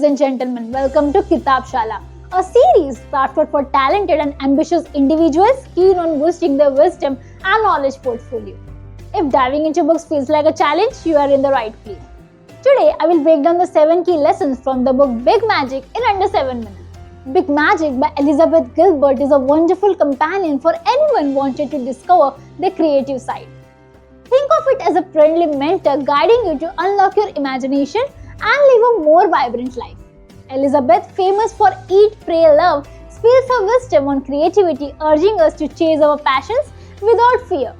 ladies and gentlemen, welcome to Kitab Shala, a series crafted for talented and ambitious individuals keen on boosting their wisdom and knowledge portfolio. If diving into books feels like a challenge, you are in the right place. Today, I will break down the 7 key lessons from the book Big Magic in under 7 minutes. Big Magic by Elizabeth Gilbert is a wonderful companion for anyone wanting to discover their creative side. Think of it as a friendly mentor guiding you to unlock your imagination and live a more vibrant life. Elizabeth, famous for Eat, Pray, Love, spills her wisdom on creativity, urging us to chase our passions without fear.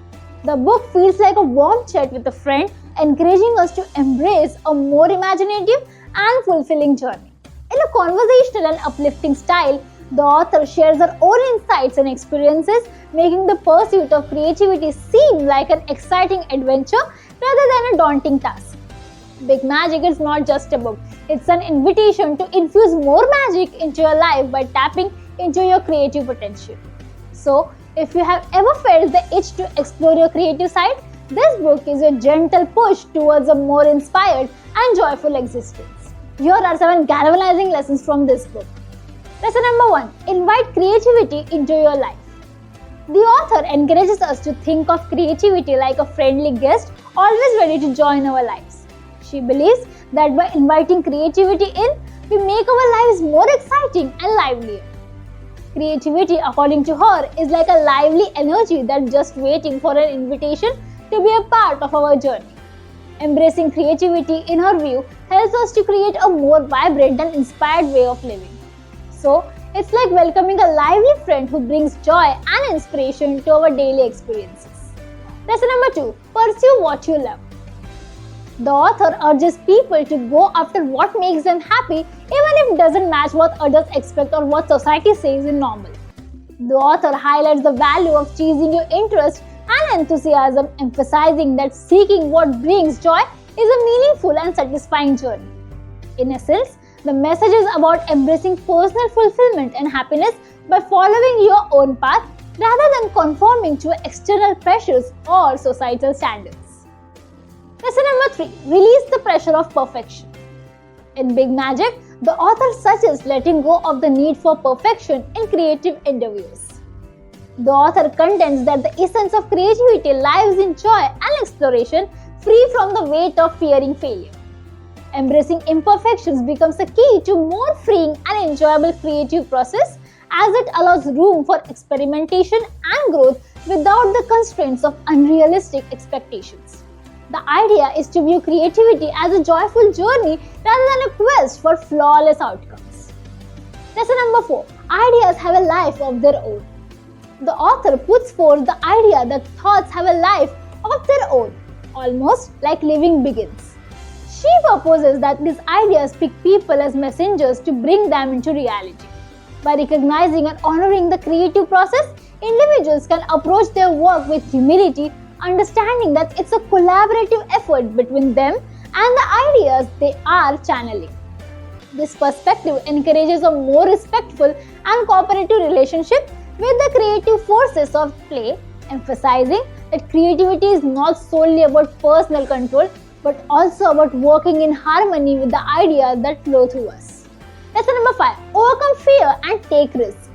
The book feels like a warm chat with a friend, encouraging us to embrace a more imaginative and fulfilling journey. In a conversational and uplifting style, the author shares her own insights and experiences, making the pursuit of creativity seem like an exciting adventure rather than a daunting task. Big Magic is not just a book, it's an invitation to infuse more magic into your life by tapping into your creative potential. So, if you have ever felt the itch to explore your creative side, this book is a gentle push towards a more inspired and joyful existence. Here are 7 galvanizing lessons from this book. Lesson number 1. Invite creativity into your life. The author encourages us to think of creativity like a friendly guest, always ready to join our lives. She believes that by inviting creativity in, we make our lives more exciting and livelier. Creativity, according to her, is like a lively energy that's just waiting for an invitation to be a part of our journey. Embracing creativity, in her view, helps us to create a more vibrant and inspired way of living. So, it's like welcoming a lively friend who brings joy and inspiration to our daily experiences. Lesson number 2. Pursue what you love. The author urges people to go after what makes them happy, even if it doesn't match what others expect or what society says is normal. The author highlights the value of chasing your interest and enthusiasm, emphasizing that seeking what brings joy is a meaningful and satisfying journey. In essence, the message is about embracing personal fulfillment and happiness by following your own path rather than conforming to external pressures or societal standards. Lesson number 3. Release the pressure of perfection. In Big Magic, the author suggests letting go of the need for perfection in creative endeavors. The author contends that the essence of creativity lies in joy and exploration, free from the weight of fearing failure. Embracing imperfections becomes a key to more freeing and enjoyable creative process, as it allows room for experimentation and growth without the constraints of unrealistic expectations. The idea is to view creativity as a joyful journey rather than a quest for flawless outcomes. Lesson number 4. Ideas have a life of their own. The author puts forth the idea that thoughts have a life of their own, almost like living beings. She proposes that these ideas pick people as messengers to bring them into reality. By recognizing and honoring the creative process, individuals can approach their work with humility, understanding that it's a collaborative effort between them and the ideas they are channeling. This perspective encourages a more respectful and cooperative relationship with the creative forces of play, emphasizing that creativity is not solely about personal control but also about working in harmony with the ideas that flow through us. Lesson number 5. Overcome fear and take risks.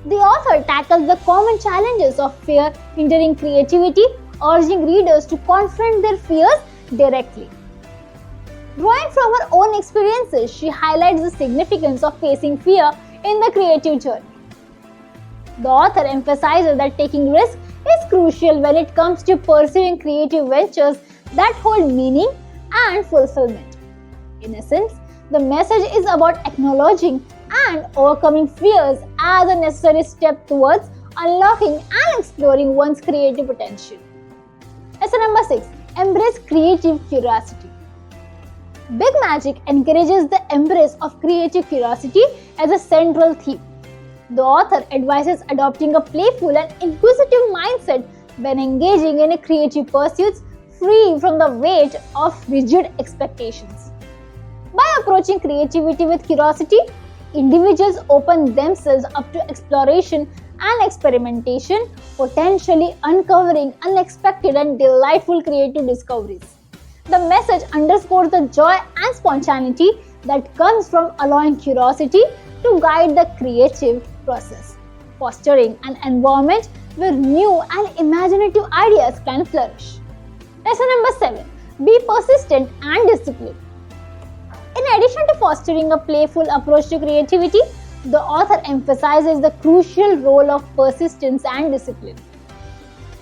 The author tackles the common challenges of fear hindering creativity, urging readers to confront their fears directly. Drawing from her own experiences, she highlights the significance of facing fear in the creative journey. The author emphasizes that taking risks is crucial when it comes to pursuing creative ventures that hold meaning and fulfillment. In essence, the message is about acknowledging and overcoming fears as a necessary step towards unlocking and exploring one's creative potential. Lesson number 6. Embrace creative curiosity. Big Magic encourages the embrace of creative curiosity as a central theme. The author advises adopting a playful and inquisitive mindset when engaging in creative pursuits, free from the weight of rigid expectations. By approaching creativity with curiosity, individuals open themselves up to exploration and experimentation, potentially uncovering unexpected and delightful creative discoveries. The message underscores the joy and spontaneity that comes from allowing curiosity to guide the creative process, fostering an environment where new and imaginative ideas can flourish. Lesson number 7. Be persistent and disciplined. In addition to fostering a playful approach to creativity, the author emphasizes the crucial role of persistence and discipline.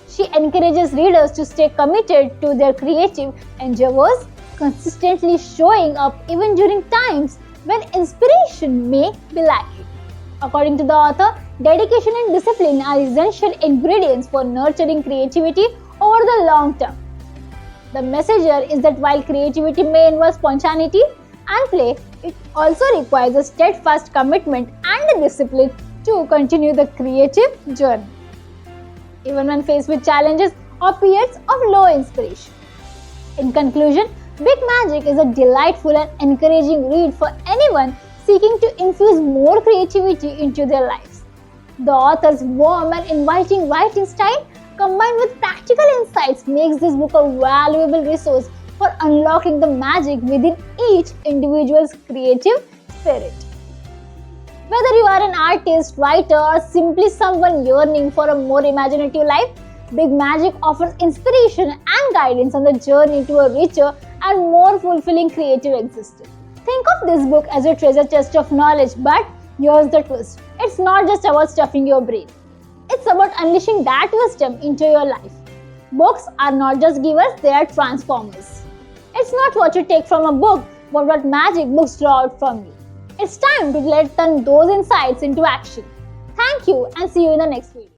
She encourages readers to stay committed to their creative endeavors, consistently showing up even during times when inspiration may be lacking. According to the author, dedication and discipline are essential ingredients for nurturing creativity over the long term. The message here is that while creativity may involve spontaneity and play, it also requires a steadfast commitment and a discipline to continue the creative journey, even when faced with challenges or periods of low inspiration. In conclusion, Big Magic is a delightful and encouraging read for anyone seeking to infuse more creativity into their lives. The author's warm and inviting writing style, combined with practical insights, makes this book a valuable resource for unlocking the magic within each individual's creative spirit. Whether you are an artist, writer, or simply someone yearning for a more imaginative life, Big Magic offers inspiration and guidance on the journey to a richer and more fulfilling creative existence. Think of this book as a treasure chest of knowledge, but here's the twist. It's not just about stuffing your brain. It's about unleashing that wisdom into your life. Books are not just givers, they are transformers. It's not what you take from a book, but what magic books draw out from you. It's time to turn those insights into action. Thank you and see you in the next video.